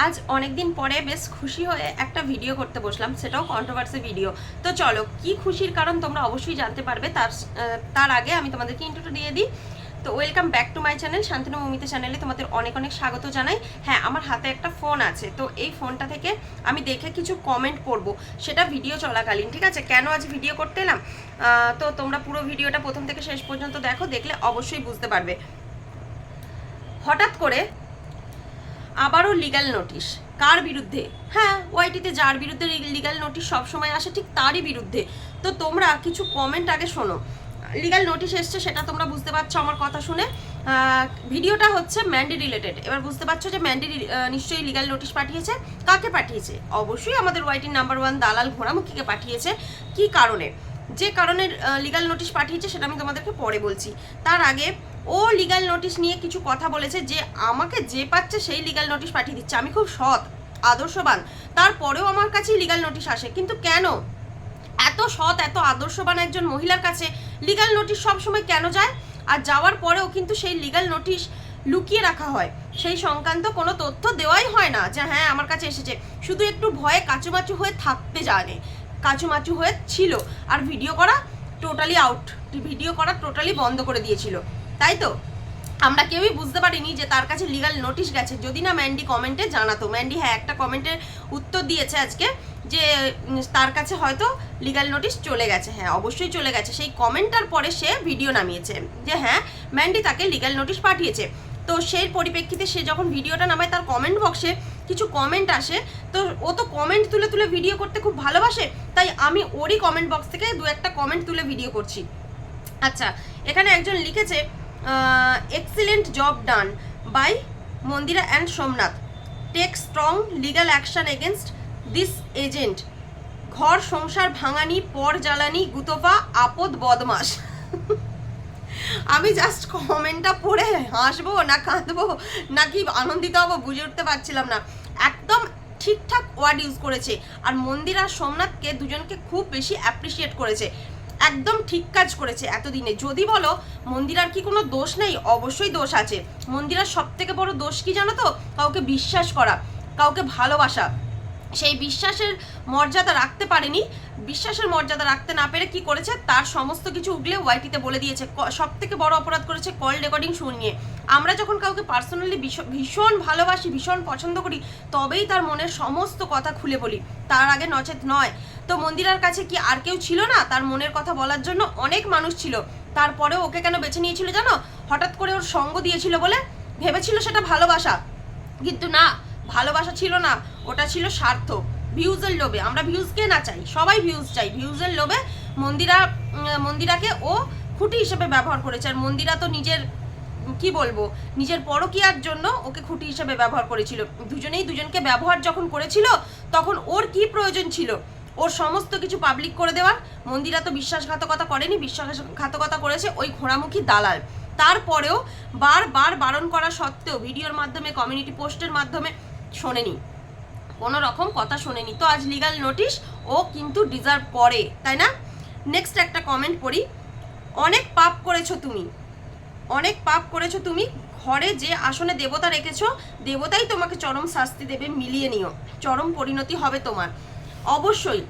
আজ অনেক দিন পরে বেশ খুশি হয়ে একটা ভিডিও করতে বসলাম, সেটাও কন্ট্রোভার্সি ভিডিও। তো চলো, কি খুশির কারণ তোমরা অবশ্যই জানতে পারবে। তার আগে আমি তোমাদেরকে ইন্ট্রোটা দিয়ে দিই। তো welcome back to my channel, Shantanu Mamita চ্যানেলে তোমাদের অনেক অনেক স্বাগত জানাই। হ্যাঁ, আমার হাতে একটা ফোন আছে, তো এই ফোনটা থেকে আমি দেখে কিছু কমেন্ট পড়বো, সেটা ভিডিও চলাকালীন। ঠিক আছে, কেন আজ ভিডিও করতে এলাম, তো তোমরা পুরো ভিডিওটা প্রথম থেকে শেষ পর্যন্ত দেখো, দেখলে অবশ্যই বুঝতে পারবে। হঠাৎ করে আবারও লিগ্যাল নোটিশ, কার বিরুদ্ধে? হ্যাঁ, ওয়াইটিতে যার বিরুদ্ধে লিগ্যাল নোটিশ সবসময় আসে, ঠিক তারই বিরুদ্ধে। তো তোমরা কিছু কমেন্ট আগে শোনো। লিগ্যাল নোটিশ এসছে, সেটা তোমরা বুঝতে পারছো আমার কথা শুনে। ভিডিওটা হচ্ছে ম্যান্ডি রিলেটেড। এবার বুঝতে পারছো যে ম্যান্ডি নিশ্চয়ই লিগ্যাল নোটিশ পাঠিয়েছে। কাকে পাঠিয়েছে? অবশ্যই আমাদের ওয়াইটির নাম্বার 1 দালাল ঘোড়ামুখীকে পাঠিয়েছে। কি কারণে? যে কারণে লিগ্যাল নোটিশ পাঠিয়েছে সেটা আমি তোমাদেরকে পরে বলছি। তার আগে ও লিগ্যাল নোটিশ নিয়ে কিছু কথা বলেছে, যে আমাকে যে পাচ্ছে সেই লিগ্যাল নোটিশ পাঠিয়ে দিচ্ছে। আমি খুব সৎ, আদর্শবান, তারপরেও আমার কাছেই লিগ্যাল নোটিশ আসে। কিন্তু কেন? এত সৎ, এত আদর্শবান একজন মহিলার কাছে লিগ্যাল নোটিশ সবসময় কেন যায়? আর যাওয়ার পরেও কিন্তু সেই লিগ্যাল নোটিশ লুকিয়ে রাখা হয়, সেই সংক্রান্ত কোনো তথ্য দেওয়াই হয় না যে হ্যাঁ আমার কাছে এসেছে। শুধু একটু ভয়ে কাচুমাচু হয়ে থাকতে জানে, কাচুমাচু হয়ে ছিল। আর ভিডিও করা টোটালি আউট, ভিডিও করা টোটালি বন্ধ করে দিয়েছিল। তাই তো আমরা কেউই বুঝতে পারিনি যে তার কাছে লিগ্যাল নোটিশ গেছে, যদি না ম্যান্ডি কমেন্টে জানাতো। ম্যান্ডি হ্যাঁ একটা কমেন্টের উত্তর দিয়েছে আজকে, যে তার কাছে হয়তো লিগ্যাল নোটিশ চলে গেছে। হ্যাঁ, অবশ্যই চলে গেছে। সেই কমেন্টটার পরে সে ভিডিও নামিয়েছে যে হ্যাঁ ম্যান্ডি তাকে লিগ্যাল নোটিশ পাঠিয়েছে। তো সেই পরিপ্রেক্ষিতে সে যখন ভিডিওটা নামায়, তার কমেন্ট বক্সে কিছু কমেন্ট আসে। তো ও তো কমেন্ট তুলে তুলে ভিডিও করতে খুব ভালোবাসে, তাই আমি ওরই কমেন্ট বক্স থেকে দু একটা কমেন্ট তুলে ভিডিও করছি। আচ্ছা, এখানে একজন লিখেছে, excellent job done by Mandira and Somnath, take strong legal action against this agent, ঘর সংসার ভাঙানি, পর জ্বালানি, গুতফা, আপদ বদমাস। আমি জাস্ট কমেন্টটা পড়ে হাসবো না কাঁদবো নাকি আনন্দিত হবো বুঝে উঠতে পারছিলাম না। একদম ঠিকঠাক ওয়ার্ড ইউজ করেছে, আর মন্দির আর সোমনাথকে দুজনকে খুব বেশি অ্যাপ্রিসিয়েট করেছে। একদম ঠিক কাজ করেছে এতদিনে। যদি বলো মন্দিরার কি কোনো দোষ নেই, অবশ্যই দোষ আছে। মন্দিরার সব থেকে বড় দোষ কি জানো তো? কাউকে বিশ্বাস করা, কাউকে ভালোবাসা। সেই বিশ্বাসের মর্যাদা রাখতে পারেনি। বিশ্বাসের মর্যাদা রাখতে না পেরে কি করেছে, তার সমস্ত কিছু উগলে ওয়াইটিতে বলে দিয়েছে। সব থেকে বড় অপরাধ করেছে কল রেকর্ডিং শুনিয়ে। আমরা যখন কাউকে পার্সোনালি ভীষণ ভালোবাসি, ভীষণ পছন্দ করি, তবেই তার মনের সমস্ত কথা খুলে বলি, তার আগে নচেত নয়। তো মন্দিরার কাছে কি আর কেউ ছিল না তার মনের কথা বলার জন্য? অনেক মানুষ ছিল। তারপরেও ওকে কেন বেছে নিয়েছিল জানো? হঠাৎ করে ওর সঙ্গ দিয়েছিল বলে ভেবেছিল সেটা ভালোবাসা, কিন্তু না, ভালোবাসা ছিল না, ওটা ছিল স্বার্থ, ভিউজের লোভে। আমরা ভিউজ কে না চাই? সবাই ভিউজ চাই। ভিউজের লোভে মন্দিরাকে ও খুঁটি হিসেবে ব্যবহার করেছে। আর মন্দিরা তো নিজের কি বলবো, নিজের পরকীয়ার জন্য ওকে খুঁটি হিসেবে ব্যবহার করেছিল। দুজনেই দুজনকে ব্যবহার যখন করেছিল, তখন ওর কি প্রয়োজন ছিল ওর সমস্ত কিছু পাবলিক করে দেওয়ার? মন্দিরা তো বিশ্বাসঘাতকতা করেনি, বিশ্বাসঘাতকতা করেছে ওই ঘোড়ামুখী দালাল। তারপরেও বারবার বারণ করা সত্ত্বেও ভিডিওর মাধ্যমে, কমিউনিটি পোস্টের মাধ্যমে শোনেনি, কোনো রকম কথা শোনেনি। তো আজ লিগ্যাল নোটিশ ও কিন্তু ডিজার্ভ করে, তাই না? নেক্সট একটা কমেন্ট পড়ি। অনেক পাপ করেছো তুমি, অনেক পাপ করেছো তুমি, ঘরে যে আসনে দেবতা রেখেছো, দেবতাই তোমাকে চরম শাস্তি দেবে, মিলিয়ে নিও, চরম পরিণতি হবে তোমার। অবশ্যই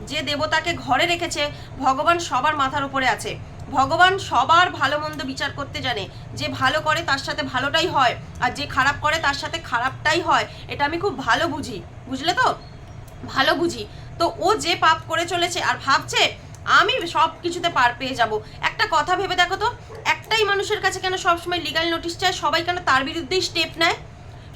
যে দেবতাকে ঘরে রেখেছে, ভগবান সবার মাথার উপরে আছে। ভগবান সবার ভালো মন্দ বিচার করতে জানে। যে ভালো করে তার সাথে ভালোটাই হয়, আর যে খারাপ করে তার সাথে খারাপটাই হয়। এটা আমি খুব ভালো বুঝি, বুঝলে তো? ভালো বুঝি। তো ও যে পাপ করে চলেছে আর ভাবছে আমি সব কিছুতে পার পেয়ে যাব। একটা কথা ভেবে দেখো তো, একটাই মানুষের কাছে কেন সবসময় লিগ্যাল নোটিশ চায়? সবাই কেন তার বিরুদ্ধেই স্টেপ নেয়?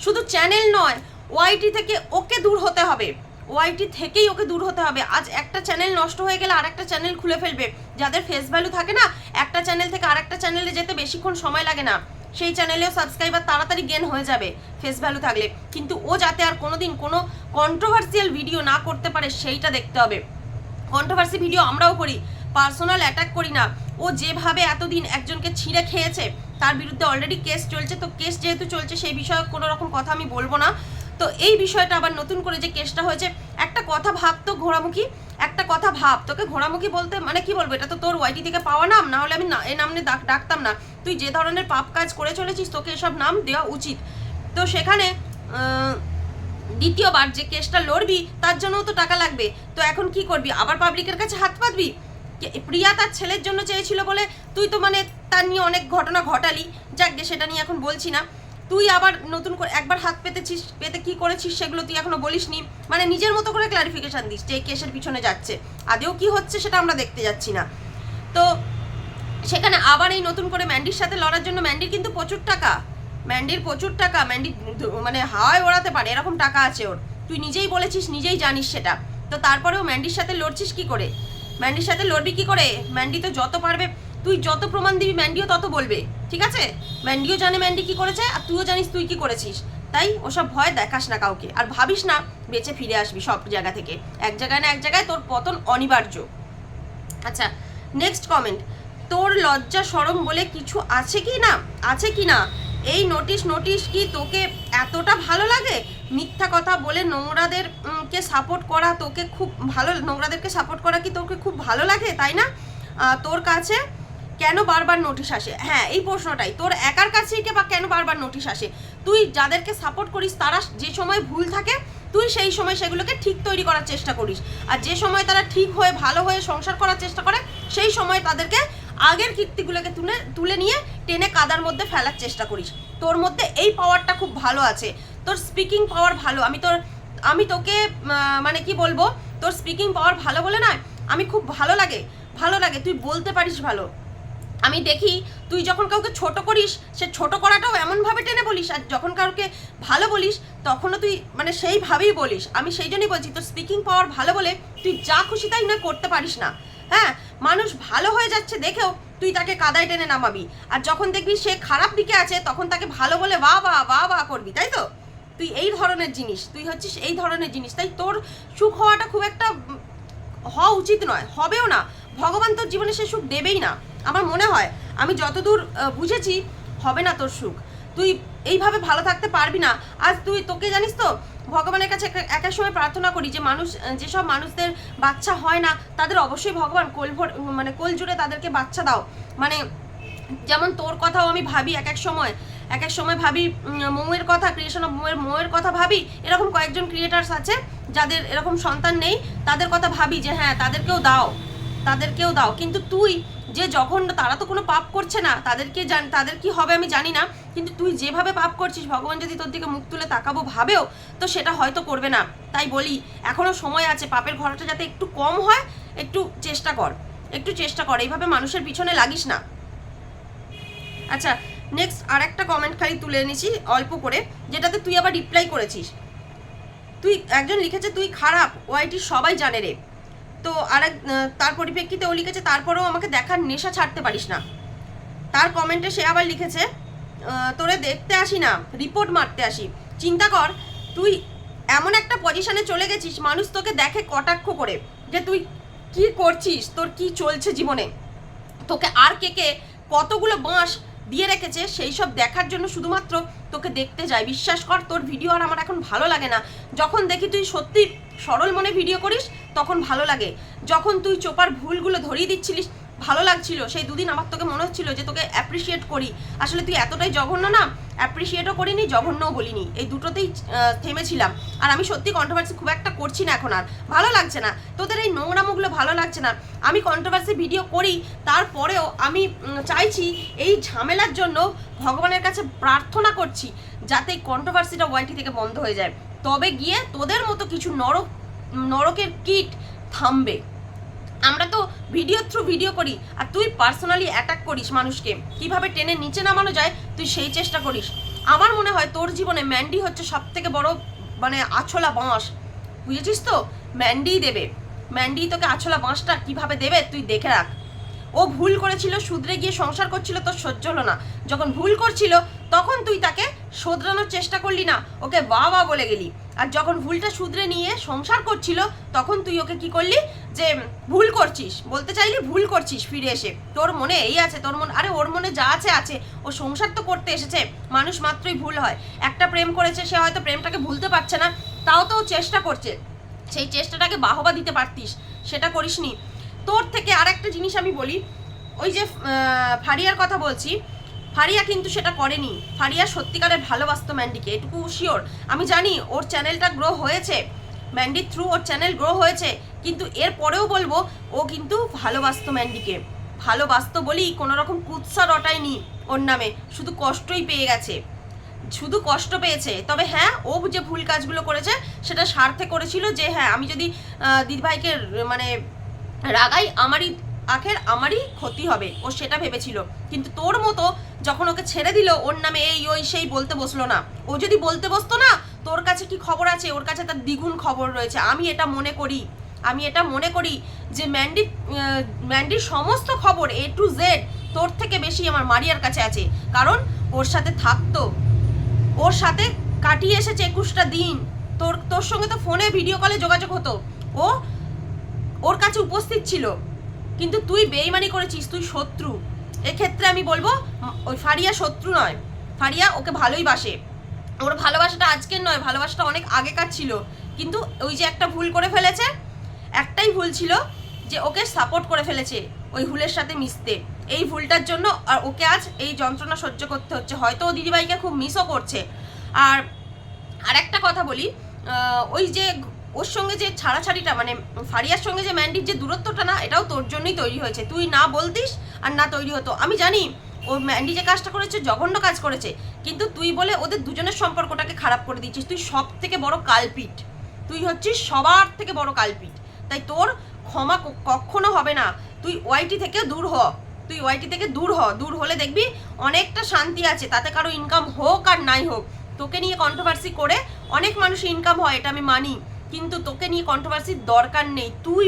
শুধু চ্যানেল নয়, ওয়াইটি থেকে ওকে দূর হতে হবে, ওয়াইটি থেকেই ওকে দূর হতে হবে। আজ একটা চ্যানেল নষ্ট হয়ে গেলে আর একটা চ্যানেল খুলে ফেলবে। যাদের ফেস ভ্যালু থাকে না, একটা চ্যানেল থেকে আরেকটা চ্যানেলে যেতে বেশিক্ষণ সময় লাগে না, সেই চ্যানেলেও সাবস্ক্রাইবার তাড়াতাড়ি গেন হয়ে যাবে ফেস ভ্যালু থাকলে। কিন্তু ও যাতে আর কোনোদিন কোনো কন্ট্রোভার্সিয়াল ভিডিও না করতে পারে, সেইটা দেখতে হবে। কন্ট্রোভার্সি ভিডিও আমরাও করি, পার্সোনাল অ্যাটাক করি না। ও যেভাবে এতদিন একজনকে ছিঁড়ে খেয়েছে, তার বিরুদ্ধে অলরেডি কেস চলছে। তো কেস যেহেতু চলছে, সেই বিষয়ে কোনো রকম কথা আমি বলবো না। তো এই বিষয়টা আবার নতুন করে যে কেসটা হয়েছে, একটা কথা ভাবতো ঘোড়ামুখী, একটা কথা ভাব, তোকে ঘোড়ামুখী বলতে মানে কি বলবো? এটা তো তোর ওয়াইটি থেকে পাওয়া নাম, না হলে আমি এ নাম নিয়ে ডাকতাম না। তুই যে ধরনের পাপ কাজ করে চলেছিস, তোকে এসব নাম দেওয়া উচিত। তো সেখানে দ্বিতীয়বার যে কেসটা লড়বি তার জন্যও তো টাকা লাগবে। তো এখন কি করবি, আবার পাবলিকের কাছে হাত পাতবি? প্রিয়া তার ছেলের জন্য চেয়েছিল বলে তুই তো মানে তার নিয়ে অনেক ঘটনা ঘটালি, যাক গে সেটা নিয়ে এখন বলছি না। তুই আবার নতুন করে একবার হাত পেতেছিস, পেতে কি করেছিস সেগুলো তুই এখনো বলিসনি, মানে নিজের মতো করে ক্লারিফিকেশন দিস যে এই কেসের পিছনে যাচ্ছে, আদেও কি হচ্ছে সেটা আমরা দেখতে যাচ্ছি না। তো সেখানে আবার এই নতুন করে ম্যান্ডির সাথে লড়ার জন্য, ম্যান্ডির কিন্তু প্রচুর টাকা, ম্যান্ডির প্রচুর টাকা, ম্যান্ডি মানে হাওয়ায় ওড়াতে পারে এরকম টাকা আছে ওর, তুই নিজেই বলেছিস, নিজেই জানিস সেটা। তো তারপরেও ম্যান্ডির সাথে লড়ছিস কি করে? ম্যান্ডির সাথে লড়বি কি করে? ম্যান্ডি তো যত পারবে, তুই যত প্রমাণ দিবি ম্যান্ডিও তত বলবে, ঠিক আছে? ম্যান্ডিও জানে ম্যান্ডি কি করেছে, আর তুইও জানিস তুই কি করেছিস। তাই ওসব ভয় দেখাস না কাউকে, আর ভাবিস না বেঁচে ফিরে আসবি সব জায়গা থেকে, এক জায়গায় না এক জায়গায় তোর পতন অনিবার্য। আচ্ছা, নেক্সট কমেন্ট, তোর লজ্জা শরম বলে কিছু আছে কি না, আছে কি না? এই নোটিশ কি তোকে এতটা ভালো লাগে? মিথ্যা কথা বলে নোংরাদের কে সাপোর্ট করা তোকে খুব ভালো, নোংরাদেরকে সাপোর্ট করা কি তোকে খুব ভালো লাগে, তাই না? তোর কাছে কেন বারবার নোটিশ আসে? হ্যাঁ, এই প্রশ্নটাই, তোর একার কাছেই বা কেন বারবার নোটিশ আসে? তুই যাদেরকে সাপোর্ট করিস তারা যে সময় ভুল থাকে তুই সেই সময় সেগুলোকে ঠিক তৈরি করার চেষ্টা করিস, আর যে সময় তারা ঠিক হয়ে ভালো হয়ে সংসার করার চেষ্টা করে সেই সময় তাদেরকে আগের কীর্তিগুলোকে তুলে নিয়ে টেনে কাদার মধ্যে ফেলার চেষ্টা করিস। তোর মধ্যে এই পাওয়ারটা খুব ভালো আছে, তোর স্পিকিং পাওয়ার ভালো। আমি তোকে মানে কি বলবো, তোর স্পিকিং পাওয়ার ভালো বলে না, আমি খুব ভালো লাগে তুই বলতে পারিস ভালো। আমি দেখি তুই যখন কাউকে ছোট করিস সে ছোট করাটাও এমনভাবে টেনে বলিস, আর যখন কাউকে ভালো বলিস তখনও তুই মানে সেইভাবেই বলিস। আমি সেই জন্যই বলছি তোর স্পিকিং পাওয়ার ভালো বলে তুই যা খুশি তাই না করতে পারিস না। হ্যাঁ, মানুষ ভালো হয়ে যাচ্ছে দেখেও তুই তাকে কাদায় টেনে নামাবি, আর যখন দেখবি সে খারাপ দিকে আছে তখন তাকে ভালো বলে বাহ করবি, তাই তো? তুই এই ধরনের জিনিস, তুই হচ্ছিস এই ধরনের জিনিস, তাই তোর সুখ হওয়াটা খুব একটা হওয়া উচিত নয়, হবেও না। ভগবান তোর জীবনে সে সুখ দেবেই না আমার মনে হয়, আমি যতদূর বুঝেছি হবে না তোর সুখ, তুই এইভাবে ভালো থাকতে পারবি না। আজ তোকে জানিস তো, ভগবানের কাছে একের সময় প্রার্থনা করি যে যেসব মানুষদের বাচ্চা হয় না তাদের অবশ্যই ভগবান কোল জুড়ে তাদেরকে বাচ্চা দাও। মানে যেমন তোর কথাও আমি ভাবি এক এক সময় ভাবি, মৌয়ের কথা, ক্রিয়েশন অফ মৌয়ের কথা ভাবি, এরকম কয়েকজন ক্রিয়েটার্স আছে যাদের এরকম সন্তান নেই, তাদের কথা ভাবি যে হ্যাঁ তাদেরকেও দাও। কিন্তু তুই যে জঘন্য, তারা তো কোনো পাপ করছে না, তাদের কি হবে আমি জানি না, কিন্তু তুই যেভাবে পাপ করছিস ভগবান যদি তোর দিকে মুখ তুলে তাকাবো ভাবেও তো সেটা হয়তো করবে না। তাই বলি এখনো সময় আছে, পাপের ঘরটা যাতে একটু কম হয়, একটু চেষ্টা কর, এইভাবে মানুষের পিছনে লাগিস না। আচ্ছা, নেক্সট আর একটা কমেন্ট খালি তুলে এনেছি অল্প করে, যেটাতে তুই আবার রিপ্লাই করেছিস। একজন লিখেছে তুই খারাপ, ওয়াইটি সবাই জানে রে। তো তার পরিপ্রেক্ষিতে ও লিখেছে তারপরেও আমাকে দেখার নেশা ছাড়তে পারিস না। তার কমেন্টে সে আবার লিখেছে তোরে দেখতে আসি না, রিপোর্ট মারতে আসি। চিন্তা কর, তুই এমন একটা পজিশনে চলে গেছিস, মানুষ তোকে দেখে কটাক্ষ করে যে তুই কি করছিস, তোর কি চলছে জীবনে, তোকে আর কে কতগুলো বাঁশ দিয়ে রেখেছে সেই সব দেখার জন্য শুধুমাত্র তোকে দেখতে যায়। বিশ্বাস কর, তোর ভিডিও আর আমার এখন ভালো লাগে না। যখন দেখি তুই সত্যি সরল মনে ভিডিও করিস তখন ভালো লাগে, যখন তুই চোপার ভুলগুলো ধরিয়ে দিচ্ছিলিস ভালো লাগছিল। সেই দুদিন আমার তোকে মনে হচ্ছিল যে তোকে অ্যাপ্রিসিয়েট করি, আসলে তুই এতটাই জঘন্য না, অ্যাপ্রিসিয়েটও করিনি জঘন্যও বলিনি, এই দুটোতেই থেমেছিলাম। আর আমি সত্যি কন্ট্রোভার্সি খুব একটা করছি না এখন, আর ভালো লাগছে না, তোদের এই নোংরামোগুলো ভালো লাগছে না। আমি কন্ট্রোভার্সি ভিডিও করি, তারপরেও আমি চাইছি এই ঝামেলার জন্য ভগবানের কাছে প্রার্থনা করছি যাতে এই কন্ট্রোভার্সিটা ওয়াইটি থেকে বন্ধ হয়ে যায়, তবে গিয়ে তোদের মতো কিছু নরকের কীট থামবে। আমরা তো ভিডিও করি, আর তুই পার্সোনালি অ্যাটাক করিস মানুষকে, কিভাবে টেনে নিচে নামানো যায় তুই সেই চেষ্টা করিস। আমার মনে হয় তোর জীবনে ম্যান্ডি হচ্ছে সব থেকে বড় মানে আছলা বাঁশ, বুঝেছিস তো? ম্যান্ডি তোকে আছলা বাঁশটা কিভাবে দেবে তুই দেখে রাখ। ও ভুল করেছিল, শুধরে গিয়ে সংসার করছিল, তোর সহ্য হলো না। যখন ভুল করছিল তখন তুই তাকে শোধরানোর চেষ্টা করলি না, ওকে বাহ বলে গেলি। আর যখন ভুলটা শুধরে নিয়ে সংসার করছিল তখন তুই ওকে কি করলি, যে ভুল করছিস বলতে চাইলি, ভুল করছিস ফিরে এসে। তোর মনে এই আছে, আরে ওর মনে যা আছে, ও সংসার তো করতে এসেছে, মানুষ মাত্রই ভুল হয়। একটা প্রেম করেছে, সে হয়তো প্রেমটাকে ভুলতে পারছে না, তাও তো ও চেষ্টা করছে, সেই চেষ্টাটাকে বাহবা দিতে পারতিস, সেটা করিসনি। তোর থেকে আর একটা জিনিস আমি বলি, ওই যে ফারিয়ার কথা বলছি, ফারিয়া কিন্তু সেটা করেনি। ফারিয়া সত্যিকারের ভালোবাসতো ম্যান্ডিকে, এটুকু শিওর। আমি জানি ওর চ্যানেলটা গ্রো হয়েছে, ম্যান্ডির থ্রু ওর চ্যানেল গ্রো হয়েছে, কিন্তু এর পরেও বলবো ও কিন্তু ভালোবাসতো ম্যান্ডিকে, ভালোবাসতো বলেই কোনো রকম কুৎসা রটায়নি ওর নামে, শুধু কষ্টই পেয়ে গেছে, শুধু কষ্ট পেয়েছে। তবে হ্যাঁ, ও যে ভুল কাজগুলো করেছে সেটা স্বার্থে করেছিল, যে হ্যাঁ আমি যদি দিদিভাইকে মানে রাগাই আমারই ক্ষতি হবে, ও সেটা ভেবেছিল। কিন্তু তোর মতো যখন ওকে ছেড়ে দিল, ওর নামে এই ওই সেই বলতে বসলো না। ও যদি বলতে বসতো না, তোর কাছে কি খবর আছে, ওর কাছে তার দ্বিগুণ খবর রয়েছে। আমি এটা মনে করি যে ম্যান্ডির সমস্ত খবর A to Z তোর থেকে বেশি আমার মারিয়ার কাছে আছে, কারণ ওর সাথে থাকতো, ওর সাথে কাটিয়ে এসেছে 21টা দিন। তোর সঙ্গে তো ফোনে ভিডিও কলে যোগাযোগ হতো, ও ওর কাছে উপস্থিত ছিল। কিন্তু তুই বেইমানি করেছিস, তুই শত্রু। এক্ষেত্রে আমি বলবো ওই ফারিয়া শত্রু নয়, ফারিয়া ওকে ভালোই বাসে। ওর ভালোবাসাটা আজকের নয়, ভালোবাসাটা অনেক আগেকার ছিল। কিন্তু ওই যে একটা ভুল করে ফেলেছে, একটাই ভুল ছিল যে ওকে সাপোর্ট করে ফেলেছে ওই হুলের সাথে মিশতে। এই ভুলটার জন্য আর ওকে আজ এই যন্ত্রণা সহ্য করতে হচ্ছে। হয়তো ও দিদিভাইকে খুব মিসও করছে। আর একটা কথা বলি, ওই যে ওর সঙ্গে যে ছাড়াছাড়িটা, মানে ফারিয়ার সঙ্গে যে ম্যান্ডির যে দূরত্বটা না, এটাও তোর জন্যই তৈরি হয়েছে। তুই না বলতিস আর না তৈরি হতো। আমি জানি ও ম্যান্ডি যে কাজটা করেছে জঘন্য কাজ করেছে, কিন্তু তুই বলে ওদের দুজনের সম্পর্কটাকে খারাপ করে দিচ্ছিস। তুই সব থেকে বড় কালপিট, তুই হচ্ছিস সবার থেকে বড় কালপিট। তাই তোর ক্ষমা কখনো হবে না। তুই ওয়াইটি থেকে দূর হ, দূর হলে দেখবি অনেকটা শান্তি আছে। তাতে কারো ইনকাম হোক আর নাই হোক, তোকে নিয়ে কন্ট্রোভার্সি করে অনেক মানুষ ইনকাম হয়, এটা আমি মানি, কিন্তু তোকে নিয়ে কন্ট্রোভার্সির দরকার নেই। তুই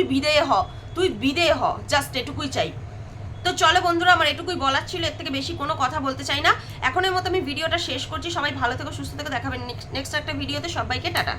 বিদেয় হ, জাস্ট এটুকুই চাই। তো চলো বন্ধুরা, আমার এটুকুই বলার ছিল, এর থেকে বেশি কোনো কথা বলতে চাই না। এখনের মতো আমি ভিডিওটা শেষ করছি। সবাই ভালো থেকো, সুস্থ থেকো, দেখাবেন নেক্সট একটা ভিডিওতে। সবাইকে টাটা।